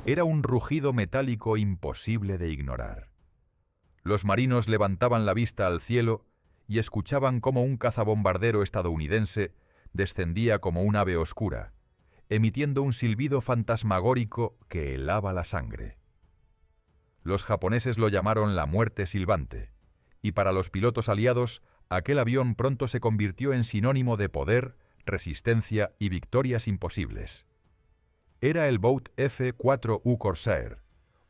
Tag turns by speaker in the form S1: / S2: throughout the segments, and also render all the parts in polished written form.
S1: Era un rugido metálico imposible de ignorar. Los marinos levantaban la vista al cielo y escuchaban cómo un cazabombardero estadounidense descendía como un ave oscura, emitiendo un silbido fantasmagórico que helaba la sangre. Los japoneses lo llamaron la muerte silbante, y para los pilotos aliados, aquel avión pronto se convirtió en sinónimo de poder, resistencia y victorias imposibles. Era el Vought F-4U Corsair,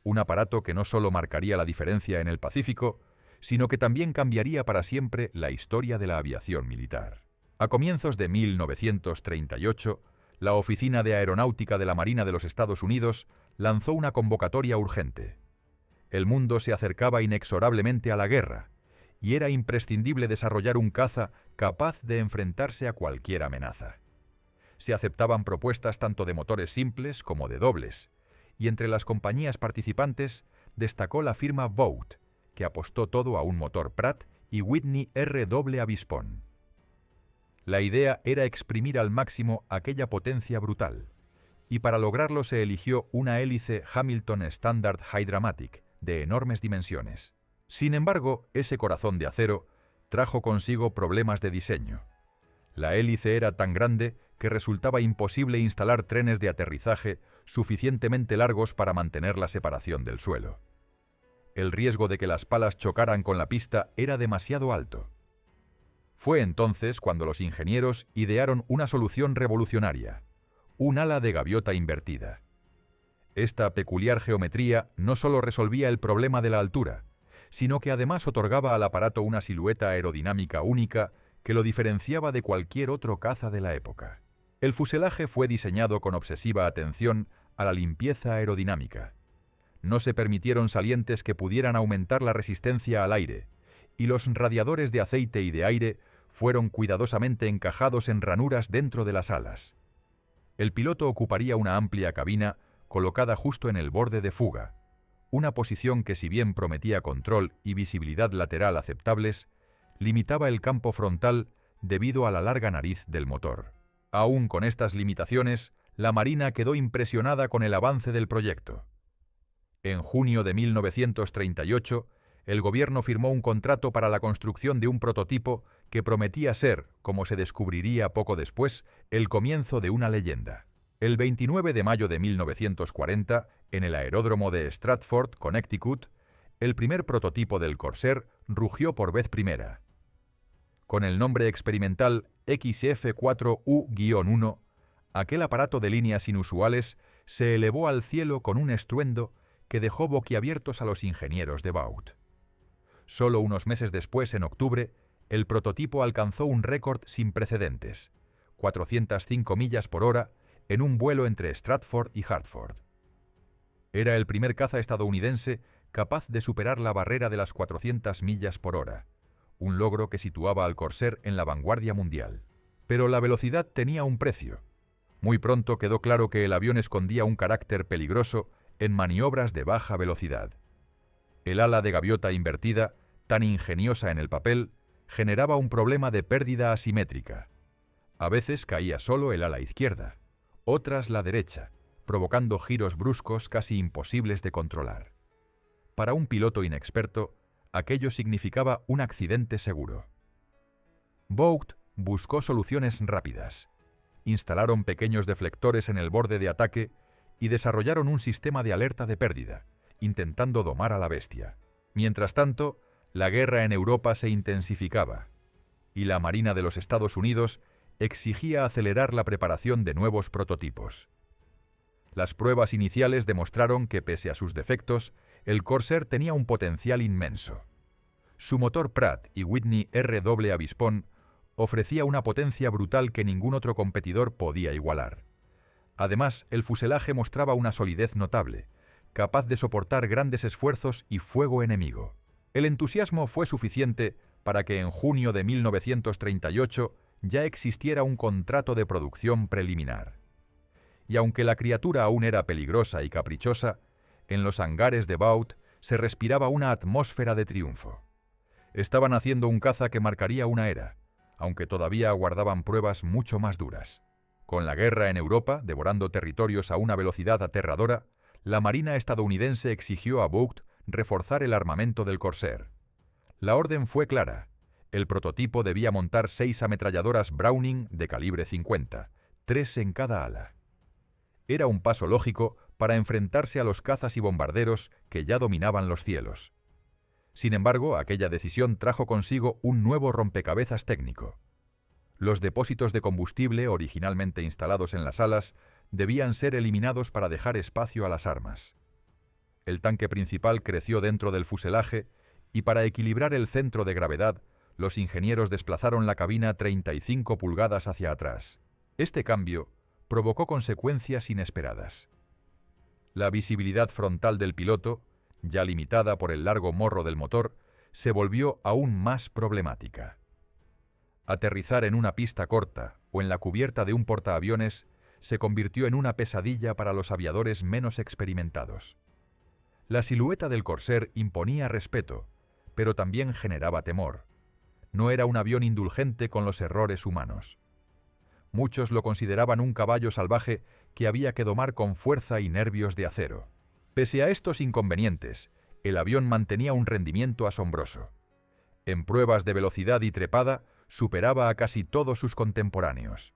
S1: un aparato que no solo marcaría la diferencia en el Pacífico, sino que también cambiaría para siempre la historia de la aviación militar. A comienzos de 1938, la Oficina de Aeronáutica de la Marina de los Estados Unidos lanzó una convocatoria urgente. El mundo se acercaba inexorablemente a la guerra, y era imprescindible desarrollar un caza capaz de enfrentarse a cualquier amenaza. Se aceptaban propuestas tanto de motores simples como de dobles, y entre las compañías participantes destacó la firma Vought, que apostó todo a un motor Pratt y Whitney R. Avispón. La idea era exprimir al máximo aquella potencia brutal, y para lograrlo se eligió una hélice Hamilton Standard Hydra-Matic de enormes dimensiones. Sin embargo, ese corazón de acero trajo consigo problemas de diseño. La hélice era tan grande que resultaba imposible instalar trenes de aterrizaje suficientemente largos para mantener la separación del suelo. El riesgo de que las palas chocaran con la pista era demasiado alto. Fue entonces cuando los ingenieros idearon una solución revolucionaria: un ala de gaviota invertida. Esta peculiar geometría no solo resolvía el problema de la altura, sino que además otorgaba al aparato una silueta aerodinámica única que lo diferenciaba de cualquier otro caza de la época. El fuselaje fue diseñado con obsesiva atención a la limpieza aerodinámica. No se permitieron salientes que pudieran aumentar la resistencia al aire, y los radiadores de aceite y de aire fueron cuidadosamente encajados en ranuras dentro de las alas. El piloto ocuparía una amplia cabina colocada justo en el borde de fuga, una posición que, si bien prometía control y visibilidad lateral aceptables, limitaba el campo frontal debido a la larga nariz del motor. Aún con estas limitaciones, la Marina quedó impresionada con el avance del proyecto. En junio de 1938, el gobierno firmó un contrato para la construcción de un prototipo que prometía ser, como se descubriría poco después, el comienzo de una leyenda. El 29 de mayo de 1940, en el aeródromo de Stratford, Connecticut, el primer prototipo del Corsair rugió por vez primera. Con el nombre experimental XF-4U-1, aquel aparato de líneas inusuales se elevó al cielo con un estruendo que dejó boquiabiertos a los ingenieros de Vought. Solo unos meses después, en octubre, el prototipo alcanzó un récord sin precedentes: 405 millas por hora en un vuelo entre Stratford y Hartford. Era el primer caza estadounidense capaz de superar la barrera de las 400 millas por hora, un logro que situaba al Corsair en la vanguardia mundial. Pero la velocidad tenía un precio. Muy pronto quedó claro que el avión escondía un carácter peligroso en maniobras de baja velocidad. El ala de gaviota invertida, tan ingeniosa en el papel, generaba un problema de pérdida asimétrica. A veces caía solo el ala izquierda, otras la derecha, provocando giros bruscos casi imposibles de controlar. Para un piloto inexperto, aquello significaba un accidente seguro. Vought buscó soluciones rápidas. Instalaron pequeños deflectores en el borde de ataque y desarrollaron un sistema de alerta de pérdida, intentando domar a la bestia. Mientras tanto, la guerra en Europa se intensificaba, y la Marina de los Estados Unidos exigía acelerar la preparación de nuevos prototipos. Las pruebas iniciales demostraron que, pese a sus defectos, el Corsair tenía un potencial inmenso. Su motor Pratt y Whitney R. Avispón ofrecía una potencia brutal que ningún otro competidor podía igualar. Además, el fuselaje mostraba una solidez notable, capaz de soportar grandes esfuerzos y fuego enemigo. El entusiasmo fue suficiente para que en junio de 1938 ya existiera un contrato de producción preliminar. Y aunque la criatura aún era peligrosa y caprichosa, en los hangares de Vought se respiraba una atmósfera de triunfo. Estaban haciendo un caza que marcaría una era, aunque todavía aguardaban pruebas mucho más duras. Con la guerra en Europa devorando territorios a una velocidad aterradora, la Marina estadounidense exigió a Vought reforzar el armamento del Corsair. La orden fue clara. El prototipo debía montar 6 ametralladoras Browning de calibre 50, 3 en cada ala. Era un paso lógico para enfrentarse a los cazas y bombarderos que ya dominaban los cielos. Sin embargo, aquella decisión trajo consigo un nuevo rompecabezas técnico. Los depósitos de combustible originalmente instalados en las alas debían ser eliminados para dejar espacio a las armas. El tanque principal creció dentro del fuselaje y para equilibrar el centro de gravedad, los ingenieros desplazaron la cabina 35 pulgadas hacia atrás. Este cambio provocó consecuencias inesperadas. La visibilidad frontal del piloto, ya limitada por el largo morro del motor, se volvió aún más problemática. Aterrizar en una pista corta o en la cubierta de un portaaviones se convirtió en una pesadilla para los aviadores menos experimentados. La silueta del Corsair imponía respeto, pero también generaba temor. No era un avión indulgente con los errores humanos. Muchos lo consideraban un caballo salvaje que había que domar con fuerza y nervios de acero. Pese a estos inconvenientes, el avión mantenía un rendimiento asombroso. En pruebas de velocidad y trepada, superaba a casi todos sus contemporáneos.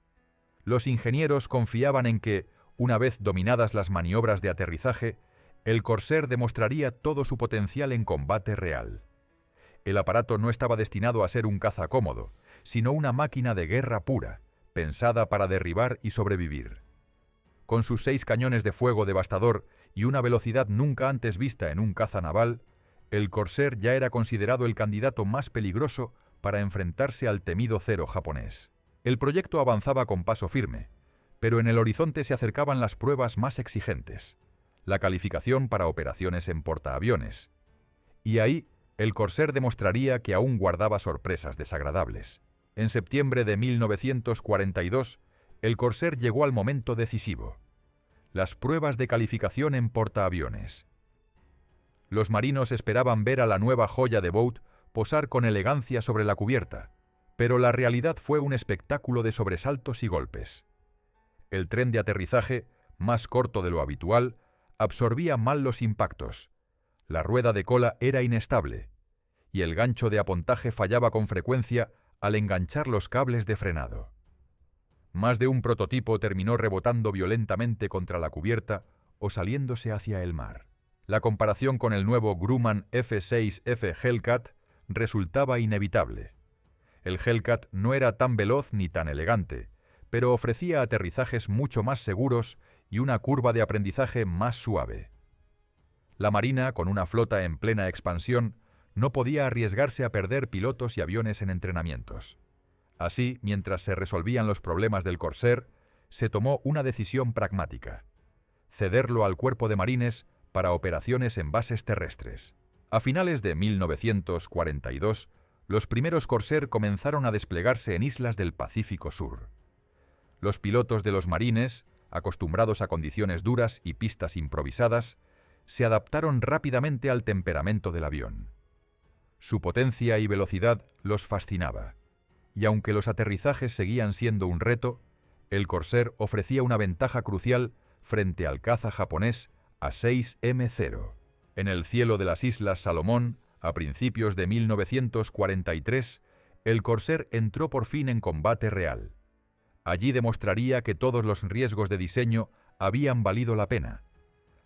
S1: Los ingenieros confiaban en que, una vez dominadas las maniobras de aterrizaje, el Corsair demostraría todo su potencial en combate real. El aparato no estaba destinado a ser un caza cómodo, sino una máquina de guerra pura, pensada para derribar y sobrevivir. Con sus 6 cañones de fuego devastador y una velocidad nunca antes vista en un caza naval, el Corsair ya era considerado el candidato más peligroso para enfrentarse al temido Zero japonés. El proyecto avanzaba con paso firme, pero en el horizonte se acercaban las pruebas más exigentes, la calificación para operaciones en portaaviones. Y ahí, el Corsair demostraría que aún guardaba sorpresas desagradables. En septiembre de 1942, el Corsair llegó al momento decisivo: las pruebas de calificación en portaaviones. Los marinos esperaban ver a la nueva joya de Vought posar con elegancia sobre la cubierta, pero la realidad fue un espectáculo de sobresaltos y golpes. El tren de aterrizaje, más corto de lo habitual, absorbía mal los impactos. La rueda de cola era inestable, y el gancho de apontaje fallaba con frecuencia al enganchar los cables de frenado. Más de un prototipo terminó rebotando violentamente contra la cubierta o saliéndose hacia el mar. La comparación con el nuevo Grumman F-6F Hellcat resultaba inevitable. El Hellcat no era tan veloz ni tan elegante, pero ofrecía aterrizajes mucho más seguros y una curva de aprendizaje más suave. La Marina, con una flota en plena expansión, no podía arriesgarse a perder pilotos y aviones en entrenamientos. Así, mientras se resolvían los problemas del Corsair, se tomó una decisión pragmática: cederlo al Cuerpo de Marines para operaciones en bases terrestres. A finales de 1942, los primeros Corsair comenzaron a desplegarse en islas del Pacífico Sur. Los pilotos de los Marines, acostumbrados a condiciones duras y pistas improvisadas, se adaptaron rápidamente al temperamento del avión. Su potencia y velocidad los fascinaba, y aunque los aterrizajes seguían siendo un reto, el Corsair ofrecía una ventaja crucial frente al caza japonés A6M0. En el cielo de las Islas Salomón, a principios de 1943, el Corsair entró por fin en combate real. Allí demostraría que todos los riesgos de diseño habían valido la pena.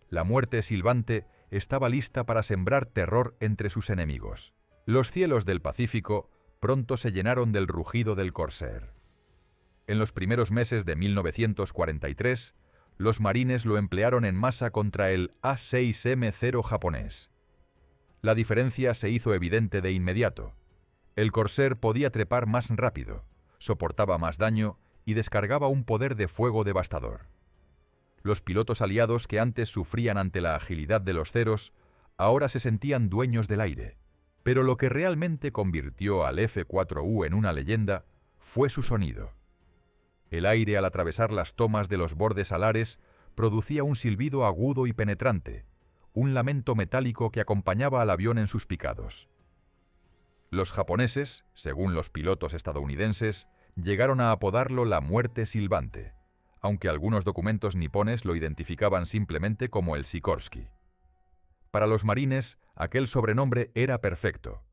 S1: La muerte silbante estaba lista para sembrar terror entre sus enemigos. Los cielos del Pacífico pronto se llenaron del rugido del Corsair. En los primeros meses de 1943, los marines lo emplearon en masa contra el A6M0 japonés. La diferencia se hizo evidente de inmediato. El Corsair podía trepar más rápido, soportaba más daño y descargaba un poder de fuego devastador. Los pilotos aliados que antes sufrían ante la agilidad de los Zeros, ahora se sentían dueños del aire. Pero lo que realmente convirtió al F-4U en una leyenda fue su sonido. El aire al atravesar las tomas de los bordes alares producía un silbido agudo y penetrante, un lamento metálico que acompañaba al avión en sus picados. Los japoneses, según los pilotos estadounidenses, llegaron a apodarlo la muerte silbante, aunque algunos documentos nipones lo identificaban simplemente como el Sikorsky. Para los marines, aquel sobrenombre era perfecto.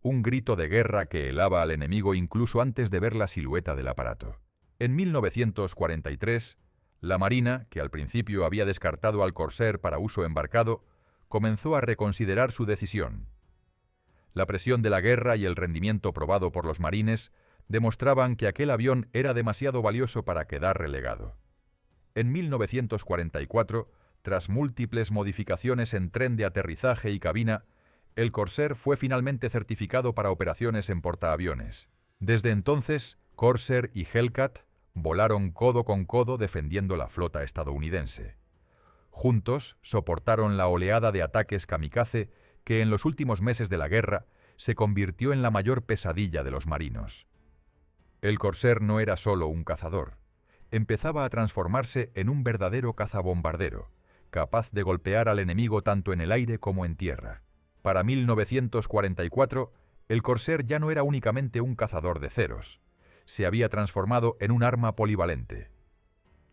S1: Un grito de guerra que helaba al enemigo incluso antes de ver la silueta del aparato. En 1943, la Marina, que al principio había descartado al Corsair para uso embarcado, comenzó a reconsiderar su decisión. La presión de la guerra y el rendimiento probado por los marines demostraban que aquel avión era demasiado valioso para quedar relegado. En 1944, tras múltiples modificaciones en tren de aterrizaje y cabina, el Corsair fue finalmente certificado para operaciones en portaaviones. Desde entonces, Corsair y Hellcat volaron codo con codo defendiendo la flota estadounidense. Juntos soportaron la oleada de ataques kamikaze que en los últimos meses de la guerra se convirtió en la mayor pesadilla de los marinos. El Corsair no era solo un cazador. Empezaba a transformarse en un verdadero cazabombardero, capaz de golpear al enemigo tanto en el aire como en tierra. Para 1944, el Corsair ya no era únicamente un cazador de ceros. Se había transformado en un arma polivalente.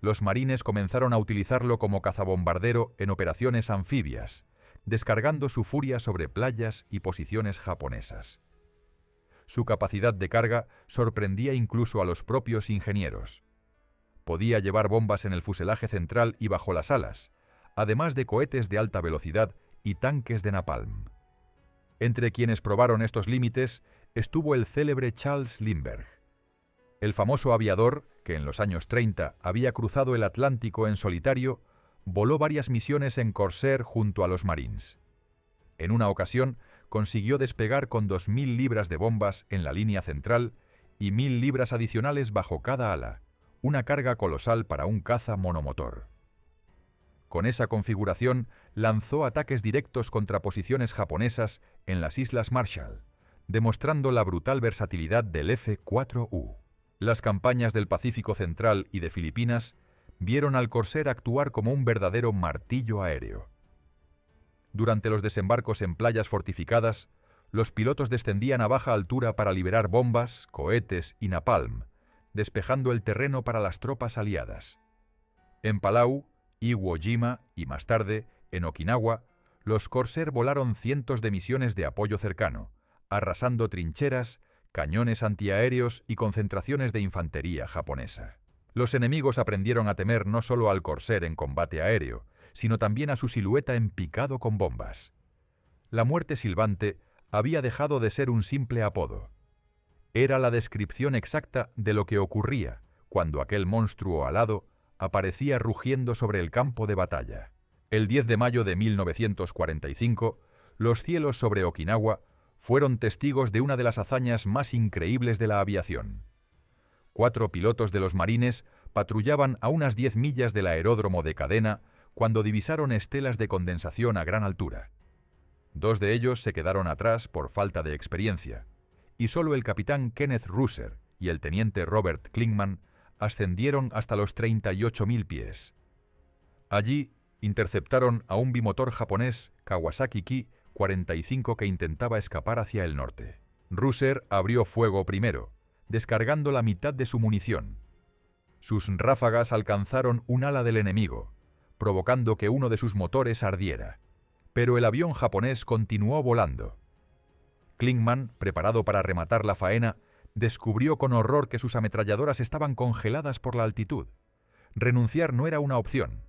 S1: Los marines comenzaron a utilizarlo como cazabombardero en operaciones anfibias, descargando su furia sobre playas y posiciones japonesas. Su capacidad de carga sorprendía incluso a los propios ingenieros. Podía llevar bombas en el fuselaje central y bajo las alas, además de cohetes de alta velocidad y tanques de napalm. Entre quienes probaron estos límites estuvo el célebre Charles Lindbergh. El famoso aviador, que en los años 30 había cruzado el Atlántico en solitario, voló varias misiones en Corsair junto a los Marines. En una ocasión, consiguió despegar con 2.000 libras de bombas en la línea central y 1.000 libras adicionales bajo cada ala, una carga colosal para un caza monomotor. Con esa configuración, lanzó ataques directos contra posiciones japonesas en las Islas Marshall, demostrando la brutal versatilidad del F-4U. Las campañas del Pacífico Central y de Filipinas vieron al Corsair actuar como un verdadero martillo aéreo. Durante los desembarcos en playas fortificadas, los pilotos descendían a baja altura para liberar bombas, cohetes y napalm, despejando el terreno para las tropas aliadas. En Palau, Iwo Jima y más tarde, en Okinawa, los Corsair volaron cientos de misiones de apoyo cercano, arrasando trincheras, cañones antiaéreos y concentraciones de infantería japonesa. Los enemigos aprendieron a temer no solo al Corsair en combate aéreo, sino también a su silueta en picado con bombas. La muerte silbante había dejado de ser un simple apodo. Era la descripción exacta de lo que ocurría cuando aquel monstruo alado aparecía rugiendo sobre el campo de batalla. El 10 de mayo de 1945, los cielos sobre Okinawa fueron testigos de una de las hazañas más increíbles de la aviación. 4 pilotos de los marines patrullaban a unas 10 millas del aeródromo de Kadena cuando divisaron estelas de condensación a gran altura. 2 de ellos se quedaron atrás por falta de experiencia, y solo el capitán Kenneth Rosser y el teniente Robert Klingman ascendieron hasta los 38.000 pies. Allí interceptaron a un bimotor japonés Kawasaki Ki-45 que intentaba escapar hacia el norte. Rosser abrió fuego primero, descargando la mitad de su munición. Sus ráfagas alcanzaron un ala del enemigo, provocando que uno de sus motores ardiera, pero el avión japonés continuó volando. Klingman, preparado para rematar la faena, descubrió con horror que sus ametralladoras estaban congeladas por la altitud. Renunciar no era una opción.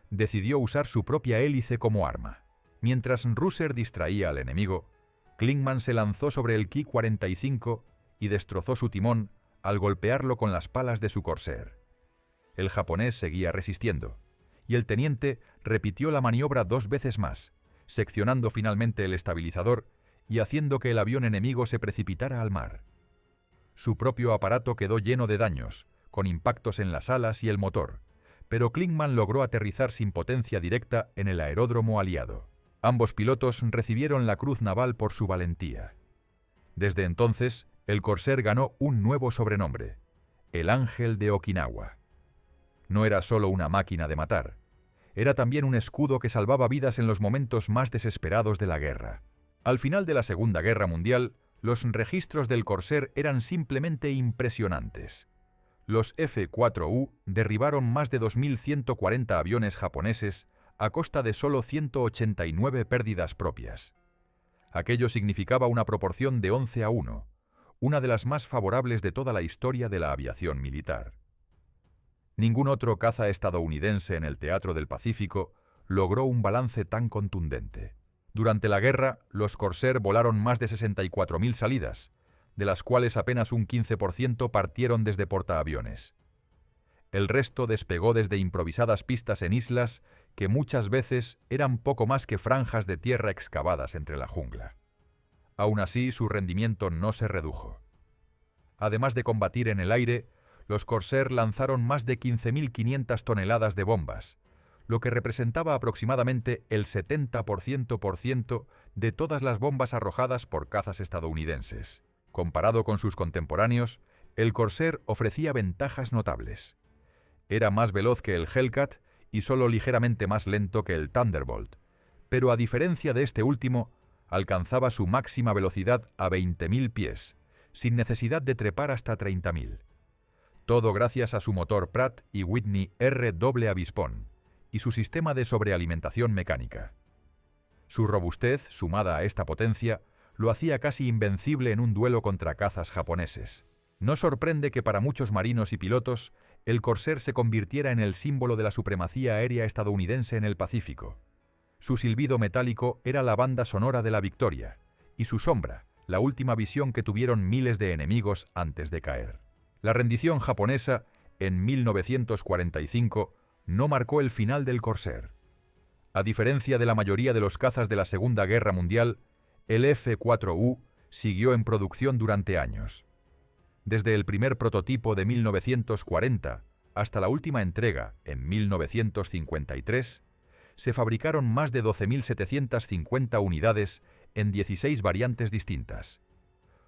S1: Decidió usar su propia hélice como arma. Mientras Rosser distraía al enemigo, Klingman se lanzó sobre el Ki-45 y destrozó su timón al golpearlo con las palas de su Corsair. El japonés seguía resistiendo, y el teniente repitió la maniobra 2 veces más, seccionando finalmente el estabilizador y haciendo que el avión enemigo se precipitara al mar. Su propio aparato quedó lleno de daños, con impactos en las alas y el motor, pero Klingman logró aterrizar sin potencia directa en el aeródromo aliado. Ambos pilotos recibieron la Cruz Naval por su valentía. Desde entonces, el Corsair ganó un nuevo sobrenombre: el Ángel de Okinawa. No era solo una máquina de matar, era también un escudo que salvaba vidas en los momentos más desesperados de la guerra. Al final de la Segunda Guerra Mundial, los registros del Corsair eran simplemente impresionantes. Los F-4U derribaron más de 2.140 aviones japoneses a costa de solo 189 pérdidas propias. Aquello significaba una proporción de 11-1, una de las más favorables de toda la historia de la aviación militar. Ningún otro caza estadounidense en el teatro del Pacífico logró un balance tan contundente. Durante la guerra, los Corsair volaron más de 64.000 salidas, de las cuales apenas un 15% partieron desde portaaviones. El resto despegó desde improvisadas pistas en islas que muchas veces eran poco más que franjas de tierra excavadas entre la jungla. Aún así, su rendimiento no se redujo. Además de combatir en el aire, los Corsair lanzaron más de 15.500 toneladas de bombas, lo que representaba aproximadamente el 70% de todas las bombas arrojadas por cazas estadounidenses. Comparado con sus contemporáneos, el Corsair ofrecía ventajas notables. Era más veloz que el Hellcat y solo ligeramente más lento que el Thunderbolt, pero a diferencia de este último, alcanzaba su máxima velocidad a 20.000 pies, sin necesidad de trepar hasta 30.000. Todo gracias a su motor Pratt & Whitney R doble avispón y su sistema de sobrealimentación mecánica. Su robustez, sumada a esta potencia, lo hacía casi invencible en un duelo contra cazas japoneses. No sorprende que para muchos marinos y pilotos, el Corsair se convirtiera en el símbolo de la supremacía aérea estadounidense en el Pacífico. Su silbido metálico era la banda sonora de la victoria, y su sombra, la última visión que tuvieron miles de enemigos antes de caer. La rendición japonesa, en 1945, no marcó el final del Corsair. A diferencia de la mayoría de los cazas de la Segunda Guerra Mundial, el F-4U siguió en producción durante años. Desde el primer prototipo de 1940 hasta la última entrega, en 1953, se fabricaron más de 12.750 unidades en 16 variantes distintas.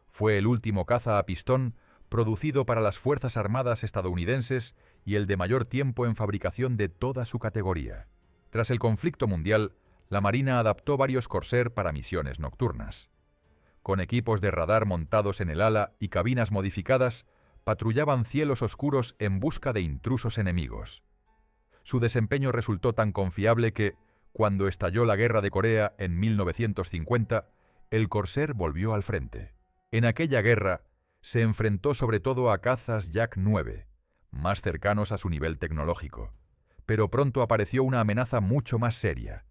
S1: Fue el último caza a pistón producido para las Fuerzas Armadas estadounidenses y el de mayor tiempo en fabricación de toda su categoría. Tras el conflicto mundial, la Marina adaptó varios Corsair para misiones nocturnas. Con equipos de radar montados en el ala y cabinas modificadas, patrullaban cielos oscuros en busca de intrusos enemigos. Su desempeño resultó tan confiable que, cuando estalló la Guerra de Corea en 1950, el Corsair volvió al frente. En aquella guerra, se enfrentó sobre todo a cazas Yak 9, más cercanos a su nivel tecnológico. Pero pronto apareció una amenaza mucho más seria: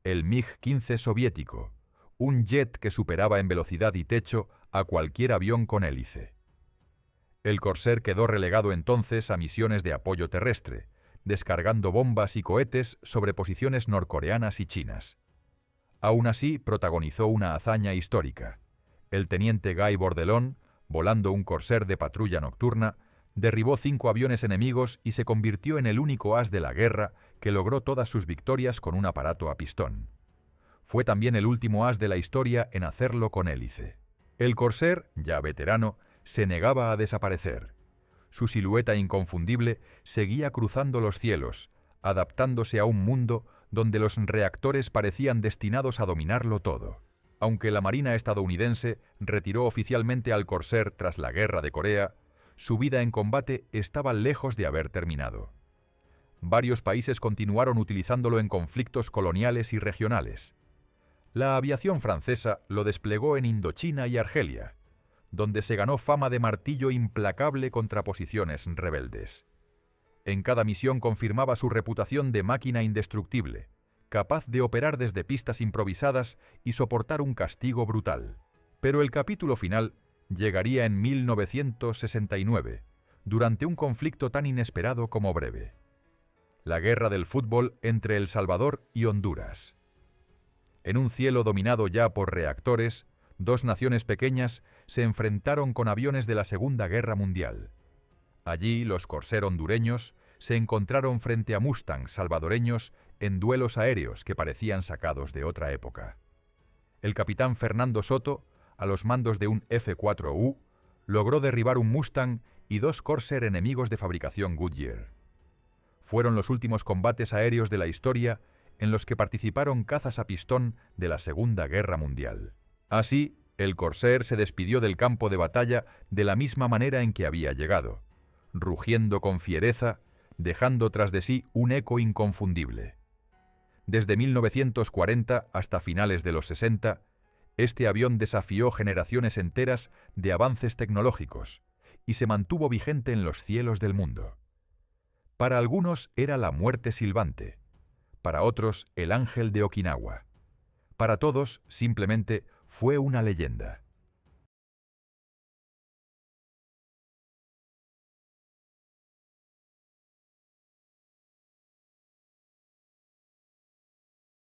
S1: el MiG-15 soviético, un jet que superaba en velocidad y techo a cualquier avión con hélice. El Corsair quedó relegado entonces a misiones de apoyo terrestre, descargando bombas y cohetes sobre posiciones norcoreanas y chinas. Aún así, protagonizó una hazaña histórica. El teniente Guy Bordelon, volando un Corsair de patrulla nocturna, derribó 5 aviones enemigos y se convirtió en el único as de la guerra que logró todas sus victorias con un aparato a pistón. Fue también el último as de la historia en hacerlo con hélice. El Corsair, ya veterano, se negaba a desaparecer. Su silueta inconfundible seguía cruzando los cielos, adaptándose a un mundo donde los reactores parecían destinados a dominarlo todo. Aunque la Marina estadounidense retiró oficialmente al Corsair tras la Guerra de Corea, su vida en combate estaba lejos de haber terminado. Varios países continuaron utilizándolo en conflictos coloniales y regionales. La aviación francesa lo desplegó en Indochina y Argelia, donde se ganó fama de martillo implacable contra posiciones rebeldes. En cada misión confirmaba su reputación de máquina indestructible, capaz de operar desde pistas improvisadas y soportar un castigo brutal. Pero el capítulo final llegaría en 1969, durante un conflicto tan inesperado como breve: la guerra del fútbol entre El Salvador y Honduras. En un cielo dominado ya por reactores, dos naciones pequeñas se enfrentaron con aviones de la Segunda Guerra Mundial. Allí, los Corsair hondureños se encontraron frente a Mustangs salvadoreños en duelos aéreos que parecían sacados de otra época. El capitán Fernando Soto, a los mandos de un F-4U, logró derribar un Mustang y 2 Corsair enemigos de fabricación Goodyear. Fueron los últimos combates aéreos de la historia en los que participaron cazas a pistón de la Segunda Guerra Mundial. Así, el Corsair se despidió del campo de batalla de la misma manera en que había llegado, rugiendo con fiereza, dejando tras de sí un eco inconfundible. Desde 1940 hasta finales de los 60, este avión desafió generaciones enteras de avances tecnológicos y se mantuvo vigente en los cielos del mundo. Para algunos era la muerte silbante, para otros el ángel de Okinawa. Para todos simplemente fue una leyenda.